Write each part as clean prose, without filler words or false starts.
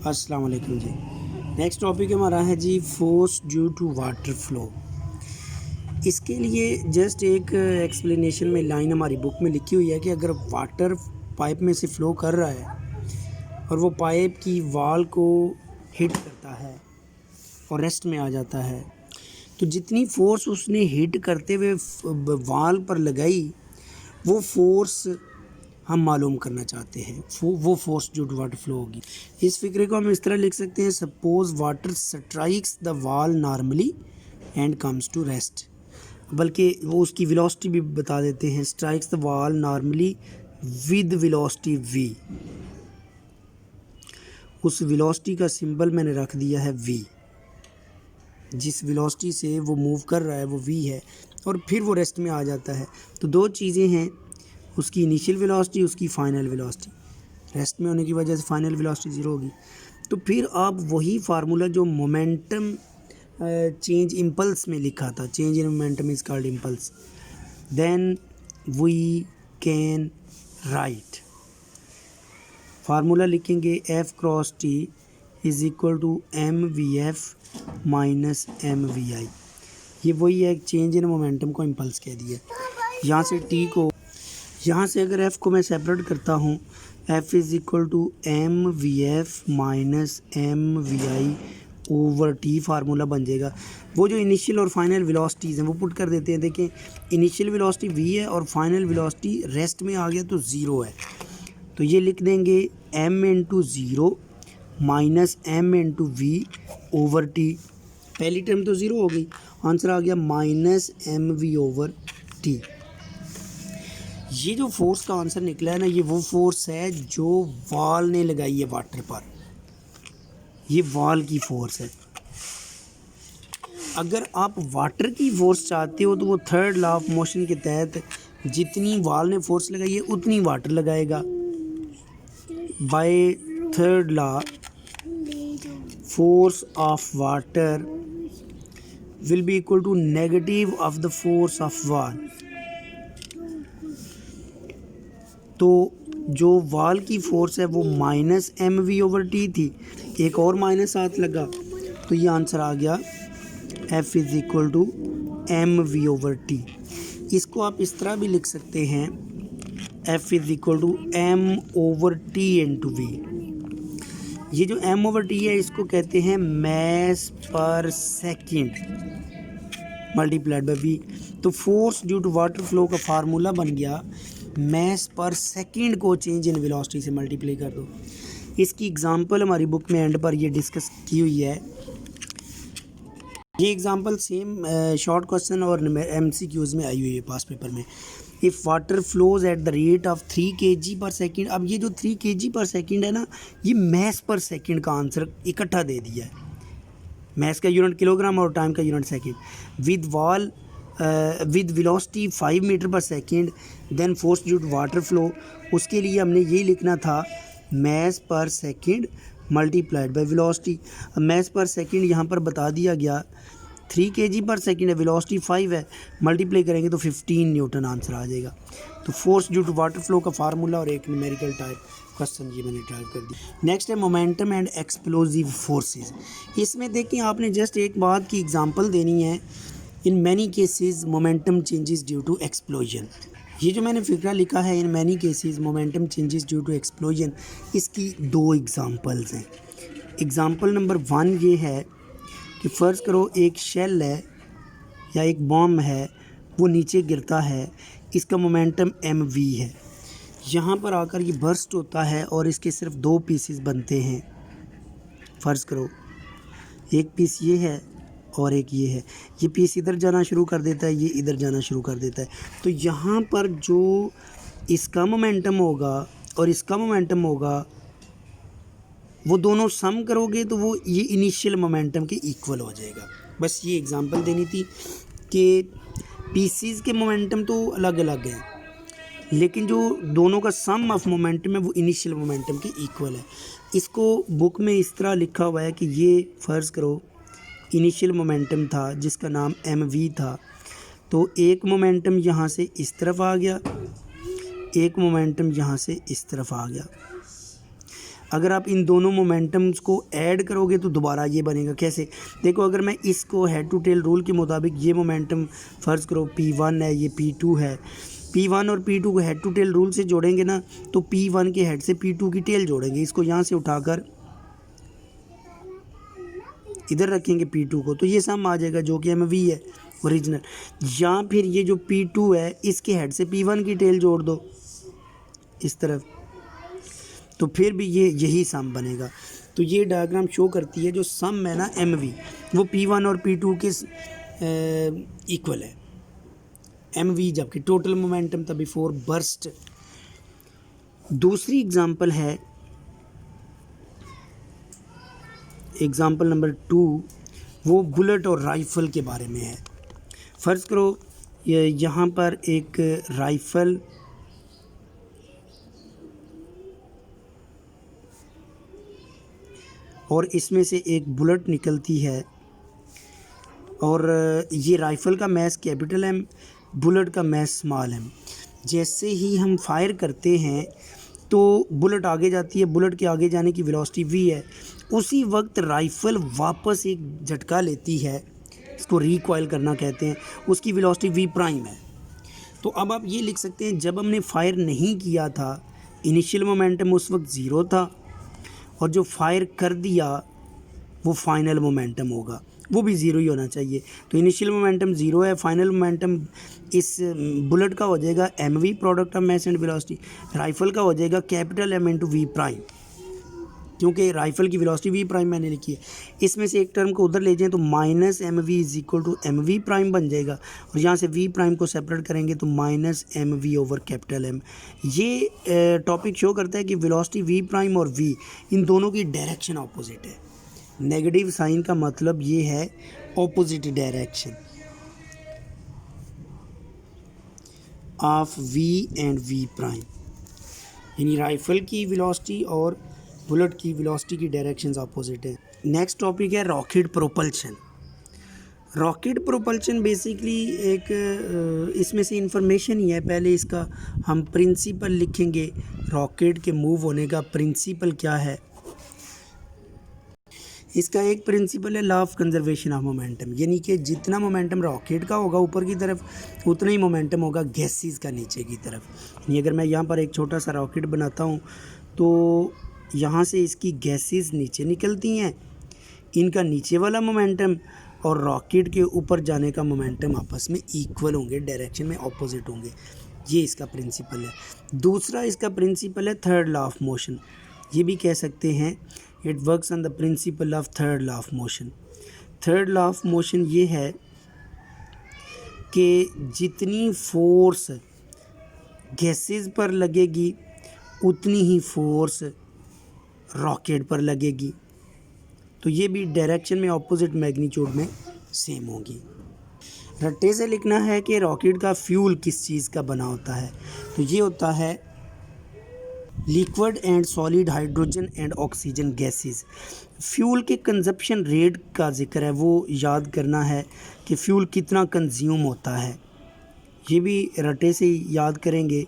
अस्सलाम वालेकुम जी। Next topic हमारा है जी force due to water flow. इसके लिए जस्ट एक एक्सप्लेनेशन में लाइन हमारी बुक में लिखी हुई है कि अगर वाटर पाइप में से फ़्लो कर रहा है और वो पाइप की वाल को हिट करता है और रेस्ट में आ जाता है, तो जितनी फोर्स उसने हिट करते हुए वाल पर लगाई वो फोर्स हम मालूम करना चाहते हैं। वो फोर्स जो वाटर फ्लो होगी। इस फिक्रे को हम इस तरह लिख सकते हैं, suppose water strikes the wall normally and comes to rest. बल्कि वो उसकी वेलोसिटी भी बता देते हैं, strikes the wall normally with velocity v। उस वेलोसिटी का सिंबल मैंने रख दिया है v। जिस वेलोसिटी से वो मूव कर रहा है वो v है और फिर वो रेस्ट में आ जाता है। तो दो चीज़ें हैं, उसकी इनिशियल वेलोसिटी, उसकी फ़ाइनल वेलोसिटी। रेस्ट में होने की वजह से फ़ाइनल वेलोसिटी ज़ीरो होगी। तो फिर आप वही फार्मूला जो मोमेंटम चेंज इम्पल्स में लिखा था, change in momentum is called impulse, then we can write formula लिखेंगे F cross T is equal to M V F minus M we I. ये वही है, चेंज इन मोमेंटम को impulse कह दिया। यहाँ से टी को, यहाँ से अगर f को मैं सेपरेट करता हूँ, f is equal to M V F minus M we i over t formula बन जाएगा। वो जो इनिशियल और फाइनल वेलोसिटीज़ हैं वो पुट कर देते हैं। देखें, इनिशियल वेलोसिटी v है और फाइनल वेलोसिटी रेस्ट में आ गया तो ज़ीरो है। तो ये लिख देंगे m into zero minus m into v over t. पहली टर्म तो ज़ीरो हो गई, आंसर आ गया minus M v over t. ये जो फोर्स का आंसर निकला है ना, ये वो फोर्स है जो वॉल ने लगाई है वाटर पर। ये वॉल की फोर्स है। अगर आप वाटर की फोर्स चाहते हो तो वो थर्ड लॉ ऑफ मोशन के तहत जितनी वॉल ने फोर्स लगाई है उतनी वाटर लगाएगा। By third law, force of water will be equal to negative of the force of wall. तो जो वॉल की फोर्स है वो minus M v over t थी, एक और माइनस साथ लगा तो ये आंसर आ गया f is equal to M v over t. इसको आप इस तरह भी लिख सकते हैं, f is equal to m over t into v. ये जो एम ओवर टी है इसको कहते हैं मैस पर सेकेंड मल्टीप्लाइड बाई वी। तो force due to water flow का फार्मूला बन गया, मैस पर सेकंड को चेंज इन वेलोसिटी से मल्टीप्लाई कर दो। इसकी एग्जांपल हमारी बुक में एंड पर ये डिस्कस की हुई है। ये एग्जांपल सेम शॉर्ट क्वेश्चन और MCQs में आई हुई है पास पेपर में। If water flows at the rate of 3 kg पर सेकेंड। अब ये जो 3 kg पर सेकेंड है ना, ये मैस पर सेकेंड का आंसर इकट्ठा दे दिया है। मैस का यूनिट किलोग्राम और टाइम का unit second. With wall with velocity 5 metre per second, then force due to water flow. उसके लिए हमने यही लिखना था, मैस पर second multiplied by velocity. Mass पर सेकेंड यहाँ पर बता दिया गया 3 kg पर सेकेंड है, वेलोसिटी 5 है, मल्टीप्लाई करेंगे तो 15 न्यूटन आंसर आ जाएगा। तो force due to water flow का फार्मूला और एक न्यूमेरिकल टाइप क्वेश्चन ये मैंने टाइप कर दी। नेक्स्ट है मोमेंटम एंड एक्सप्लोजिव फोर्सेस। इसमें देखिए आपने जस्ट एक बात की एग्जांपल देनी है, in many cases momentum changes due to explosion. ये जो मैंने फिक्रा लिखा है, in many cases momentum changes due to explosion, इसकी दो एग्जांपल्स हैं। एग्जांपल नंबर 1 ये है कि फ़र्ज़ करो एक शेल है या एक बॉम्ब है, वो नीचे गिरता है, इसका मोमेंटम mv है। यहाँ पर आकर ये बर्स्ट होता है और इसके सिर्फ 2 पीसेस बनते हैं। फ़र्ज़ करो एक पीस ये है और एक ये है। ये पीस इधर जाना शुरू कर देता है, ये इधर जाना शुरू कर देता है। तो यहाँ पर जो इसका मोमेंटम होगा और इसका मोमेंटम होगा, वो दोनों सम करोगे तो वो ये इनिशियल मोमेंटम के इक्वल हो जाएगा। बस ये एग्जांपल देनी थी कि पीसीज के मोमेंटम तो अलग अलग हैं, लेकिन जो दोनों का सम ऑफ मोमेंटम है वो इनिशियल मोमेंटम के इक्वल है। इसको बुक में इस तरह लिखा हुआ है कि ये फ़र्ज़ करो इनिशियल मोमेंटम था जिसका नाम mv था। तो एक मोमेंटम यहाँ से इस तरफ आ गया, एक मोमेंटम यहाँ से इस तरफ आ गया। अगर आप इन दोनों मोमेंटम्स को ऐड करोगे तो दोबारा ये बनेगा। कैसे? देखो, अगर मैं इसको हेड टू टेल रूल के मुताबिक ये मोमेंटम फ़र्ज़ करो P1 है, ये P2 है, P1 और P2 को हेड टू टेल रूल से जोड़ेंगे ना, तो P1 के हेड से P2 की टेल जोड़ेंगे। इसको यहाँ से उठाकर इधर रखेंगे P2 को, तो ये सम आ जाएगा जो कि MV है ओरिजिनल। या फिर ये जो P2 है इसके हेड से P1 की टेल जोड़ दो इस तरफ, तो फिर भी ये यही सम बनेगा। तो ये डायग्राम शो करती है जो सम है ना MV, वो P1 और P2 के इक्वल है। MV जबकि टोटल मोमेंटम था बिफोर बर्स्ट। दूसरी एग्जांपल है, एग्जांपल नंबर 2, वो बुलेट और राइफ़ल के बारे में है। फ़र्ज़ करो यहाँ पर एक राइफ़ल और इसमें से एक बुलेट निकलती है, और ये राइफ़ल का मैस कैपिटल M, बुलेट का मैस स्मॉल m। जैसे ही हम फायर करते हैं तो बुलेट आगे जाती है, बुलेट के आगे जाने की वेलोसिटी v है। उसी वक्त राइफ़ल वापस एक झटका लेती है, इसको रिकॉइल करना कहते हैं, उसकी वेलोसिटी v प्राइम है। तो अब आप ये लिख सकते हैं, जब हमने फायर नहीं किया था इनिशियल मोमेंटम उस वक्त ज़ीरो था, और जो फायर कर दिया वो फाइनल मोमेंटम होगा, वो भी ज़ीरो ही होना चाहिए। तो इनिशियल मोमेंटम ज़ीरो है, फाइनल मोमेंटम इस बुलेट का हो जाएगा MV product of mass and velocity, rifle का हो जाएगा capital M into V prime, क्योंकि राइफ़ल की वेलोसिटी V प्राइम मैंने लिखी है। इसमें से एक टर्म को उधर ले जाएं तो minus MV is equal to MV prime बन जाएगा, और यहाँ से V प्राइम को सेपरेट करेंगे तो minus MV over capital M। ये टॉपिक शो करता है कि वेलोसिटी V प्राइम और V इन दोनों की डायरेक्शन ऑपोजिट है। नेगेटिव साइन का मतलब ये है opposite direction of V and V prime, यानी राइफ़ल की वेलोसिटी और बुलेट की वेलोसिटी की डायरेक्शंस ऑपोजिट है। नेक्स्ट टॉपिक है rocket propulsion. Rocket propulsion basically एक इसमें से इंफॉर्मेशन ही है। पहले इसका हम प्रिंसिपल लिखेंगे, रॉकेट के मूव होने का प्रिंसिपल क्या है। इसका एक प्रिंसिपल है law of conservation of momentum, यानी कि जितना मोमेंटम रॉकेट का होगा ऊपर की तरफ, उतना ही मोमेंटम होगा गैसेस का नीचे की तरफ। यानी अगर मैं यहाँ पर एक छोटा सा रॉकेट बनाता हूँ तो यहाँ से इसकी गैसेस नीचे निकलती हैं, इनका नीचे वाला मोमेंटम और रॉकेट के ऊपर जाने का मोमेंटम आपस में इक्वल होंगे, डायरेक्शन में ऑपोजिट होंगे। ये इसका प्रिंसिपल है। दूसरा इसका प्रिंसिपल है थर्ड लॉ ऑफ मोशन। ये भी कह सकते हैं it works on the principle of third law of motion. Third law of motion ये है कि जितनी फोर्स गैसेस पर लगेगी उतनी ही फोर्स रॉकेट पर लगेगी, तो ये भी डायरेक्शन में ऑपोजिट मैग्नीट्यूड में सेम होगी। रट्टे से लिखना है कि रॉकेट का फ्यूल किस चीज़ का बना होता है, तो ये होता है liquid and solid hydrogen and oxygen gases. Fuel के कंजप्शन रेट का जिक्र है, वो याद करना है कि फ्यूल कितना कंज्यूम होता है। ये भी रट्टे से याद करेंगे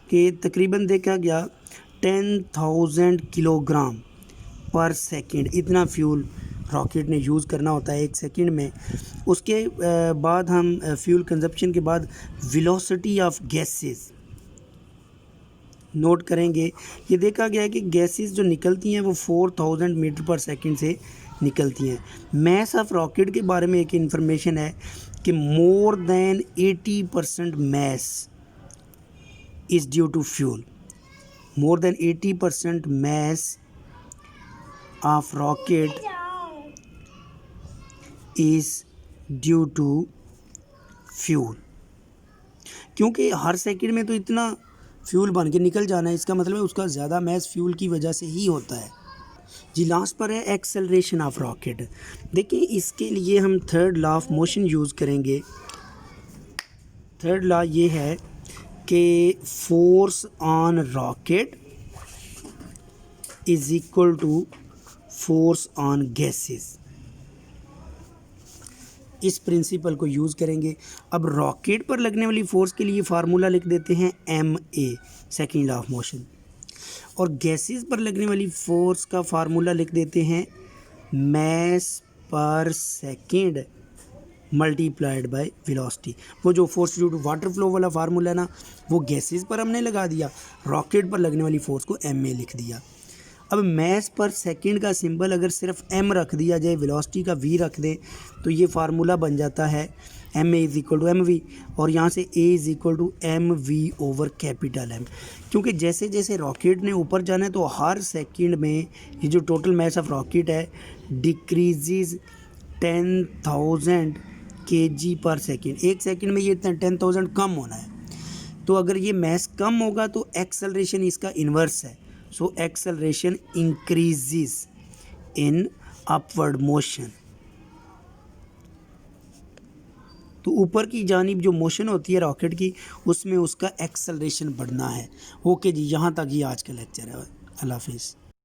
कि तकरीबन देखा गया 10,000 किलोग्राम पर सेकंड इतना फ्यूल रॉकेट ने यूज़ करना होता है एक सेकंड में। उसके बाद हम फ्यूल कंजप्शन के बाद वेलोसिटी ऑफ गैसेस नोट करेंगे। ये देखा गया है कि गैसेस जो निकलती हैं वो 4000 मीटर पर सेकंड से निकलती हैं। मैस ऑफ रॉकेट के बारे में एक इन्फॉर्मेशन है कि more than 80% mass is due to fuel. More than 80% mass of rocket is due to fuel, क्योंकि हर सेकंड में तो इतना फ्यूल बन के निकल जाना है, इसका मतलब है उसका ज़्यादा मैस फ्यूल की वजह से ही होता है। जी लास्ट पर है एक्सेलरेशन ऑफ रॉकेट। देखिए इसके लिए हम third law of motion use करेंगे। थर्ड लॉ ये है कि force on rocket is equal to force on gases. इस प्रिंसिपल को यूज़ करेंगे। अब रॉकेट पर लगने वाली फ़ोर्स के लिए फार्मूला लिख देते हैं MA, second law of motion. और गैसेस पर लगने वाली फोर्स का फार्मूला लिख देते हैं मैस पर सेकेंड मल्टीप्लाइड बाय वेलोसिटी। वो जो force due to water flow वाला फार्मूला है ना, वो गैसेस पर हमने लगा दिया, रॉकेट पर लगने वाली फोर्स को एम में लिख दिया। अब मैस पर सेकंड का सिंबल अगर सिर्फ एम रख दिया जाए, वेलोसिटी का वी रख दें, तो ये फार्मूला बन जाता है m a is equal to M v, और यहाँ से a is equal to M v over capital m. क्योंकि जैसे जैसे रॉकेट ने ऊपर जाना है तो हर सेकंड में ये जो टोटल मैस ऑफ रॉकेट है डिक्रीजेज 10,000 kg पर सेकेंड। एक सेकंड में ये 10,000 कम होना है। तो अगर ये मैस कम होगा तो एक्सेलरेशन इसका इन्वर्स है, so acceleration increases in upward motion. तो ऊपर की जानिब जो मोशन होती है रॉकेट की, उसमें उसका एक्सेलरेशन बढ़ना है। ओके जी, यहाँ तक ही आज का लेक्चर है। अल्लाह हाफिज़।